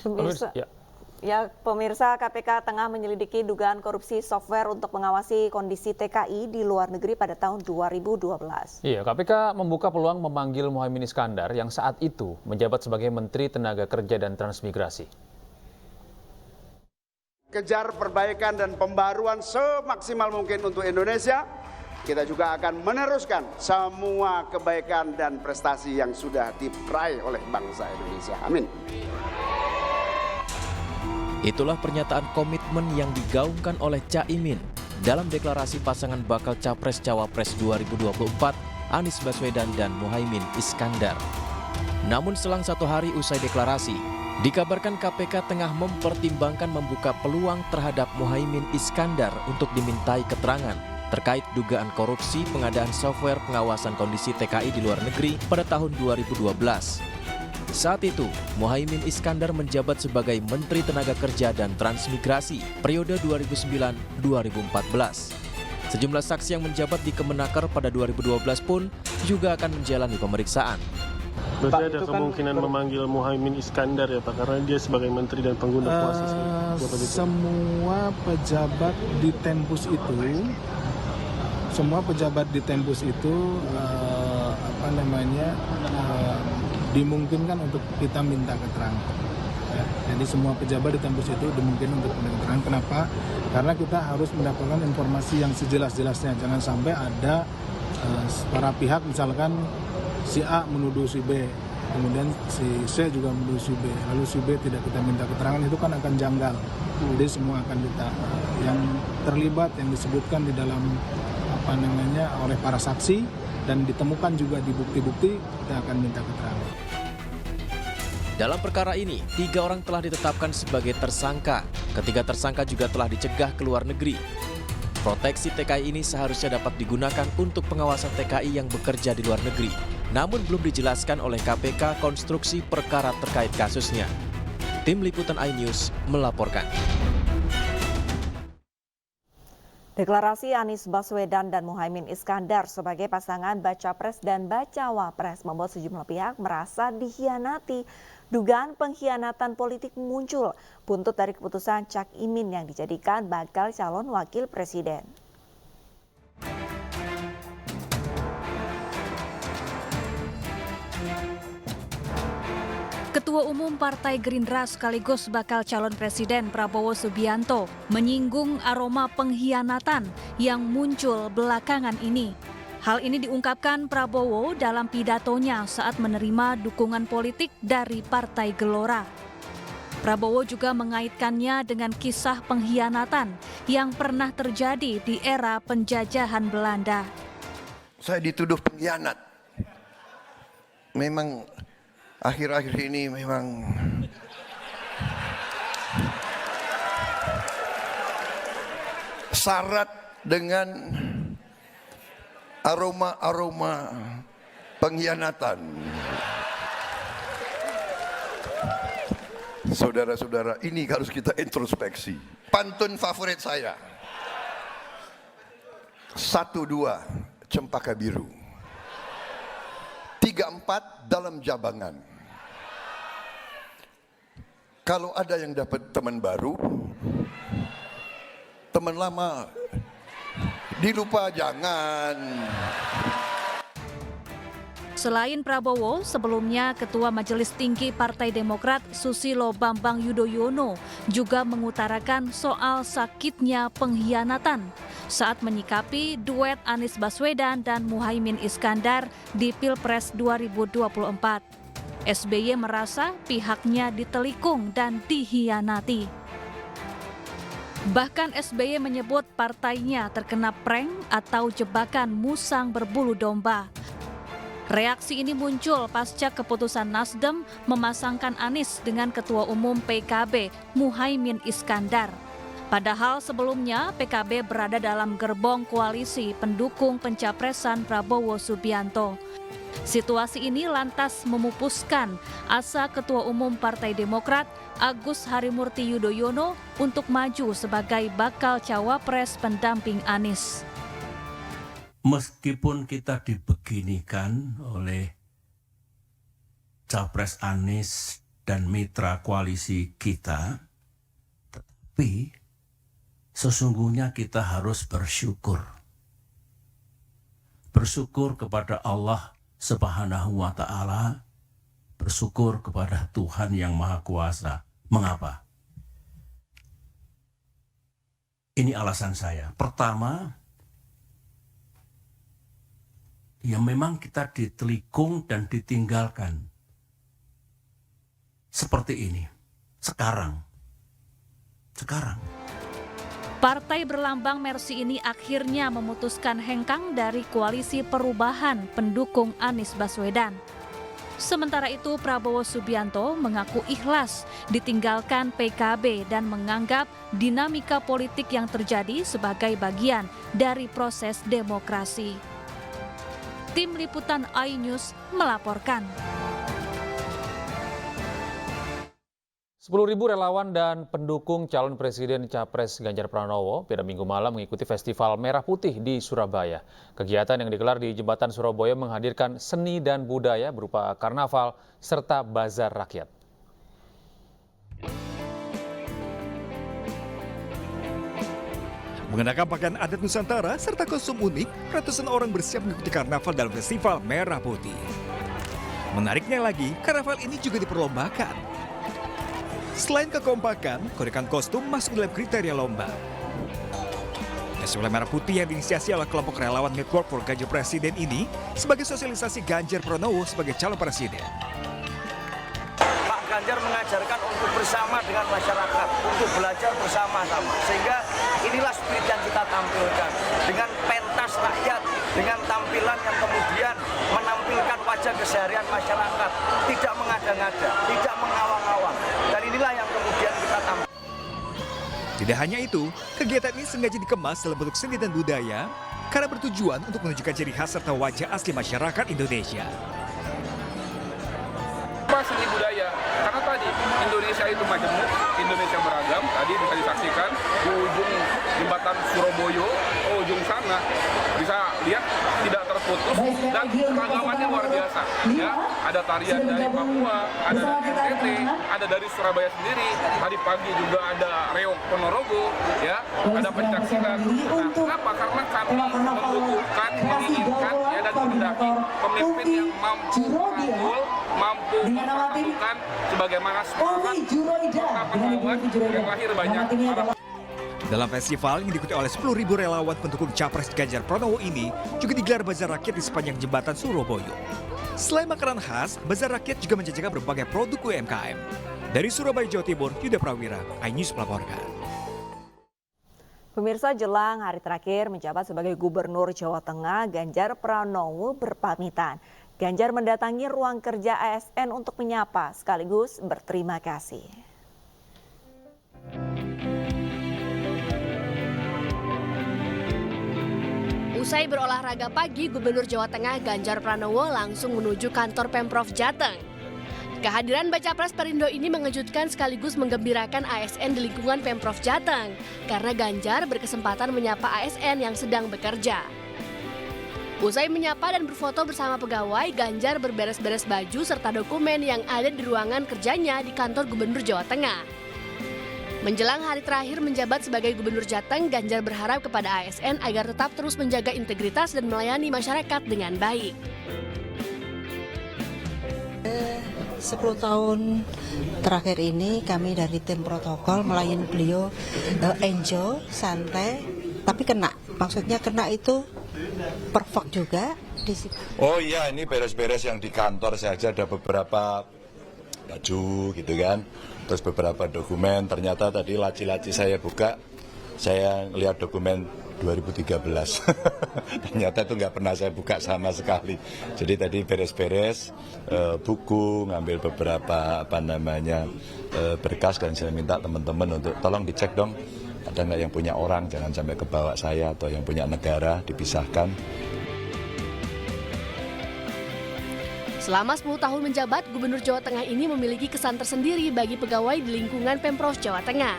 Pemirsa, Ya. pemirsa KPK tengah menyelidiki dugaan korupsi software untuk mengawasi kondisi TKI di luar negeri pada tahun 2012. Iya, KPK membuka peluang memanggil Muhaimin Iskandar yang saat itu menjabat sebagai Menteri Tenaga Kerja dan Transmigrasi. Kejar perbaikan dan pembaruan semaksimal mungkin untuk Indonesia. Kita juga akan meneruskan semua kebaikan dan prestasi yang sudah diraih oleh bangsa Indonesia. Amin. Itulah pernyataan komitmen yang digaungkan oleh Caimin dalam deklarasi pasangan bakal Capres-Cawapres 2024 Anies Baswedan dan Muhaimin Iskandar. Namun selang 1 hari usai deklarasi, dikabarkan KPK tengah mempertimbangkan membuka peluang terhadap Muhaimin Iskandar untuk dimintai keterangan terkait dugaan korupsi pengadaan software pengawasan kondisi TKI di luar negeri pada tahun 2012. Saat itu, Muhaimin Iskandar menjabat sebagai Menteri Tenaga Kerja dan Transmigrasi periode 2009-2014. Sejumlah saksi yang menjabat di Kemenaker pada 2012 pun juga akan menjalani pemeriksaan. Berarti ada kemungkinan memanggil Muhaimin Iskandar ya Pak, karena dia sebagai Menteri dan pengguna kuasa. Semua pejabat di Tempus itu, dimungkinkan untuk kita minta keterangan. Ya, jadi semua pejabat di Tempus itu dimungkinkan untuk minta keterangan. Kenapa? Karena kita harus mendapatkan informasi yang sejelas-jelasnya. Jangan sampai ada para pihak, misalkan si A menuduh si B, kemudian si C juga menuduh si B, lalu si B tidak kita minta keterangan, itu kan akan janggal. Jadi semua akan kita yang terlibat, yang disebutkan di dalam oleh para saksi dan ditemukan juga di bukti-bukti, kita akan minta keterangan. Dalam perkara ini, 3 orang telah ditetapkan sebagai tersangka. Ketiga tersangka juga telah dicegah ke luar negeri. Proteksi TKI ini seharusnya dapat digunakan untuk pengawasan TKI yang bekerja di luar negeri. Namun belum dijelaskan oleh KPK konstruksi perkara terkait kasusnya. Tim Liputan iNews melaporkan. Deklarasi Anies Baswedan dan Muhaimin Iskandar sebagai pasangan Baca Pres dan Bacawa Pres membuat sejumlah pihak merasa dikhianati. Dugaan pengkhianatan politik muncul buntut dari keputusan Cak Imin yang dijadikan bakal calon wakil presiden. Ketua Umum Partai Gerindra sekaligus bakal calon presiden Prabowo Subianto menyinggung aroma pengkhianatan yang muncul belakangan ini. Hal ini diungkapkan Prabowo dalam pidatonya saat menerima dukungan politik dari Partai Gelora. Prabowo juga mengaitkannya dengan kisah pengkhianatan yang pernah terjadi di era penjajahan Belanda. Saya dituduh pengkhianat. Memang akhir-akhir ini memang syarat dengan aroma-aroma pengkhianatan. Saudara-saudara, ini harus kita introspeksi. Pantun favorit saya. 1, 2, Cempaka Biru. 3, 4, dalam Jabangan. Kalau ada yang dapat teman baru, teman lama dilupa jangan. Selain Prabowo, sebelumnya Ketua Majelis Tinggi Partai Demokrat Susilo Bambang Yudhoyono juga mengutarakan soal sakitnya pengkhianatan saat menyikapi duet Anies Baswedan dan Muhaimin Iskandar di Pilpres 2024. SBY merasa pihaknya ditelikung dan dikhianati. Bahkan SBY menyebut partainya terkena prank atau jebakan musang berbulu domba. Reaksi ini muncul pasca keputusan Nasdem memasangkan Anies dengan Ketua Umum PKB Muhaimin Iskandar. Padahal sebelumnya PKB berada dalam gerbong koalisi pendukung pencapresan Prabowo Subianto. Situasi ini lantas memupuskan asa Ketua Umum Partai Demokrat Agus Harimurti Yudhoyono untuk maju sebagai bakal cawapres pendamping Anies. Meskipun kita dibeginikan oleh Capres Anies dan mitra koalisi kita, tetapi sesungguhnya kita harus bersyukur. Bersyukur kepada Allah Subhanahu wa Ta'ala, bersyukur kepada Tuhan yang Maha Kuasa. Mengapa? Ini alasan saya. Pertama, ya memang kita ditelikung dan ditinggalkan. Seperti ini. Sekarang. Partai berlambang Mercy ini akhirnya memutuskan hengkang dari koalisi perubahan pendukung Anies Baswedan. Sementara itu Prabowo Subianto mengaku ikhlas ditinggalkan PKB dan menganggap dinamika politik yang terjadi sebagai bagian dari proses demokrasi. Tim Liputan iNews melaporkan. 10.000 relawan dan pendukung calon presiden Capres Ganjar Pranowo pada Minggu malam mengikuti Festival Merah Putih di Surabaya. Kegiatan yang digelar di Jembatan Surabaya menghadirkan seni dan budaya berupa karnaval serta bazar rakyat. Mengenakan pakaian adat Nusantara serta kostum unik, ratusan orang bersiap mengikuti karnaval dalam Festival Merah Putih. Menariknya lagi, karnaval ini juga diperlombakan. Selain kekompakan, kodekan kostum masuk dalam kriteria lomba. Festival Merah Putih yang diinisiasi oleh kelompok relawan Network for Ganjar Presiden ini sebagai sosialisasi Ganjar Pranowo sebagai calon presiden. Pak Ganjar mengajarkan untuk bersama dengan masyarakat, untuk belajar bersama-sama. Sehingga inilah spirit yang kita tampilkan. Dengan pentas rakyat, dengan tampilan yang kemudian menampilkan wajah keseharian masyarakat. Tidak mengada-ngada, tidak mengawang-awang. Dan inilah yang kemudian kita tampilkan. Tidak hanya itu, kegiatan ini sengaja dikemas dalam bentuk seni dan budaya karena bertujuan untuk menunjukkan ciri khas serta wajah asli masyarakat Indonesia. Seni budaya, karena tadi Indonesia itu majemuk, Indonesia beragam, tadi bisa disaksikan di ujung jembatan Surabaya, ujung sana bisa lihat tidak terputus dan keragamannya luar biasa. Ya, ada tarian dari Papua, ada dari NTT, ada dari Surabaya sendiri. Tadi pagi juga ada reog Ponorogo, ya, ada pencaksilat. Nah, kenapa? Karena kami membutuhkan, menginginkan, ya, dan menghendaki pemimpin yang mampu merangkul, mampu mempersatukan sebagaimana semangat pahlawan yang lahir banyak. Dalam festival yang diikuti oleh 10.000 relawan pendukung Capres Ganjar Pranowo ini juga digelar bazar rakyat di sepanjang jembatan Surabaya. Selain makanan khas, bazar rakyat juga menjajakan berbagai produk UMKM. Dari Surabaya, Jawa Timur, Yuda Prawira, iNews melaporkan. Pemirsa, jelang hari terakhir menjabat sebagai Gubernur Jawa Tengah, Ganjar Pranowo berpamitan. Ganjar mendatangi ruang kerja ASN untuk menyapa sekaligus berterima kasih. Usai berolahraga pagi, Gubernur Jawa Tengah Ganjar Pranowo langsung menuju kantor Pemprov Jateng. Kehadiran Baca Pres Perindo ini mengejutkan sekaligus menggembirakan ASN di lingkungan Pemprov Jateng karena Ganjar berkesempatan menyapa ASN yang sedang bekerja. Usai menyapa dan berfoto bersama pegawai, Ganjar berberes-beres baju serta dokumen yang ada di ruangan kerjanya di kantor Gubernur Jawa Tengah. Menjelang hari terakhir menjabat sebagai Gubernur Jateng, Ganjar berharap kepada ASN agar tetap terus menjaga integritas dan melayani masyarakat dengan baik. 10 tahun terakhir ini kami dari tim protokol melayani beliau enjoy, santai, tapi kena. Maksudnya kena itu perfect juga. Oh iya, ini beres-beres yang di kantor saja ada beberapa baju gitu kan. Terus beberapa dokumen, ternyata tadi laci-laci saya buka, saya lihat dokumen 2013. Ternyata itu nggak pernah saya buka sama sekali. Jadi tadi beres-beres buku, ngambil beberapa berkas dan saya minta teman-teman untuk tolong dicek dong. Ada nggak yang punya orang, jangan sampai kebawa saya atau yang punya negara dipisahkan. Selama 10 tahun menjabat, Gubernur Jawa Tengah ini memiliki kesan tersendiri bagi pegawai di lingkungan Pemprov Jawa Tengah.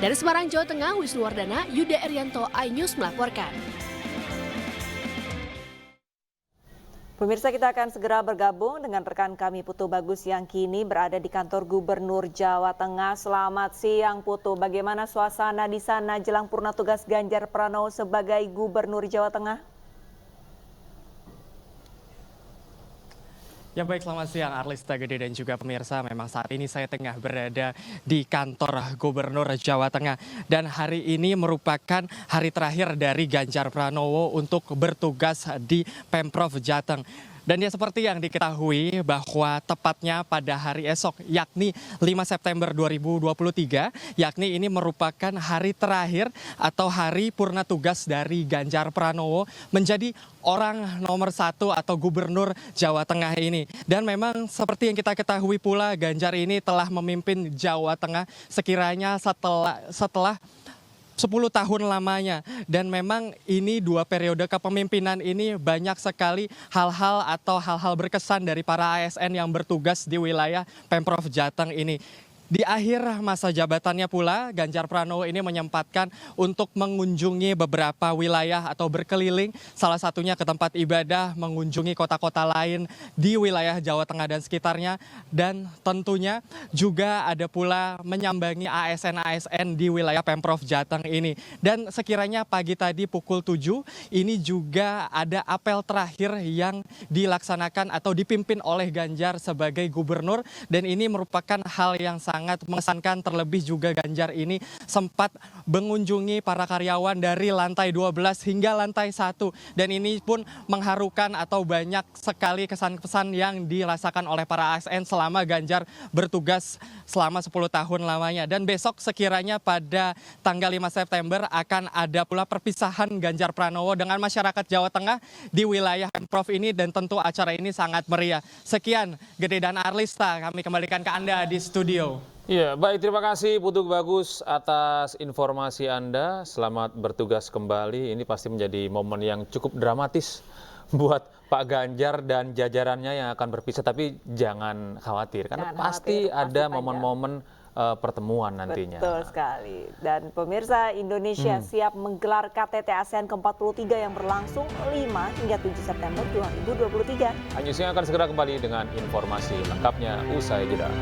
Dari Semarang, Jawa Tengah, Wisnuwardana, Yuda Erianto, iNews melaporkan. Pemirsa, kita akan segera bergabung dengan rekan kami Putu Bagus yang kini berada di kantor Gubernur Jawa Tengah. Selamat siang Putu, bagaimana suasana di sana jelang purna tugas Ganjar Pranowo sebagai Gubernur Jawa Tengah? Ya baik, selamat siang Arlista Gede dan juga pemirsa. Memang saat ini saya tengah berada di kantor Gubernur Jawa Tengah. Dan hari ini merupakan hari terakhir dari Ganjar Pranowo untuk bertugas di Pemprov Jateng. Dan ya seperti yang diketahui bahwa tepatnya pada hari esok yakni 5 September 2023 yakni ini merupakan hari terakhir atau hari purna tugas dari Ganjar Pranowo menjadi orang nomor 1 atau Gubernur Jawa Tengah ini. Dan memang seperti yang kita ketahui pula Ganjar ini telah memimpin Jawa Tengah sekiranya setelah 10 tahun lamanya, dan memang ini 2 periode kepemimpinan ini banyak sekali hal-hal atau hal-hal berkesan dari para ASN yang bertugas di wilayah Pemprov Jateng ini. Di akhir masa jabatannya pula, Ganjar Pranowo ini menyempatkan untuk mengunjungi beberapa wilayah atau berkeliling, salah satunya ke tempat ibadah, mengunjungi kota-kota lain di wilayah Jawa Tengah dan sekitarnya, dan tentunya juga ada pula menyambangi ASN-ASN di wilayah Pemprov Jateng ini. Dan sekiranya pagi tadi pukul 7, ini juga ada apel terakhir yang dilaksanakan atau dipimpin oleh Ganjar sebagai gubernur, dan ini merupakan hal yang sangat mengesankan. Terlebih juga Ganjar ini sempat mengunjungi para karyawan dari lantai 12 hingga lantai 1, dan ini pun mengharukan atau banyak sekali kesan-kesan yang dirasakan oleh para ASN selama Ganjar bertugas selama 10 tahun lamanya. Dan besok sekiranya pada tanggal 5 September akan ada pula perpisahan Ganjar Pranowo dengan masyarakat Jawa Tengah di wilayah Pemprov ini, dan tentu acara ini sangat meriah. Sekian Gede dan Arlista, kami kembalikan ke Anda di studio. Ya, baik, terima kasih Putu Bagus atas informasi Anda. Selamat bertugas kembali. Ini pasti menjadi momen yang cukup dramatis buat Pak Ganjar dan jajarannya yang akan berpisah. Tapi jangan khawatir, karena pasti ada momen-momen pertemuan nantinya. Betul sekali. Dan pemirsa, Indonesia siap menggelar KTT ASEAN ke-43 yang berlangsung 5 hingga 7 September 2023. Anyusi akan segera kembali dengan informasi lengkapnya usai jeda.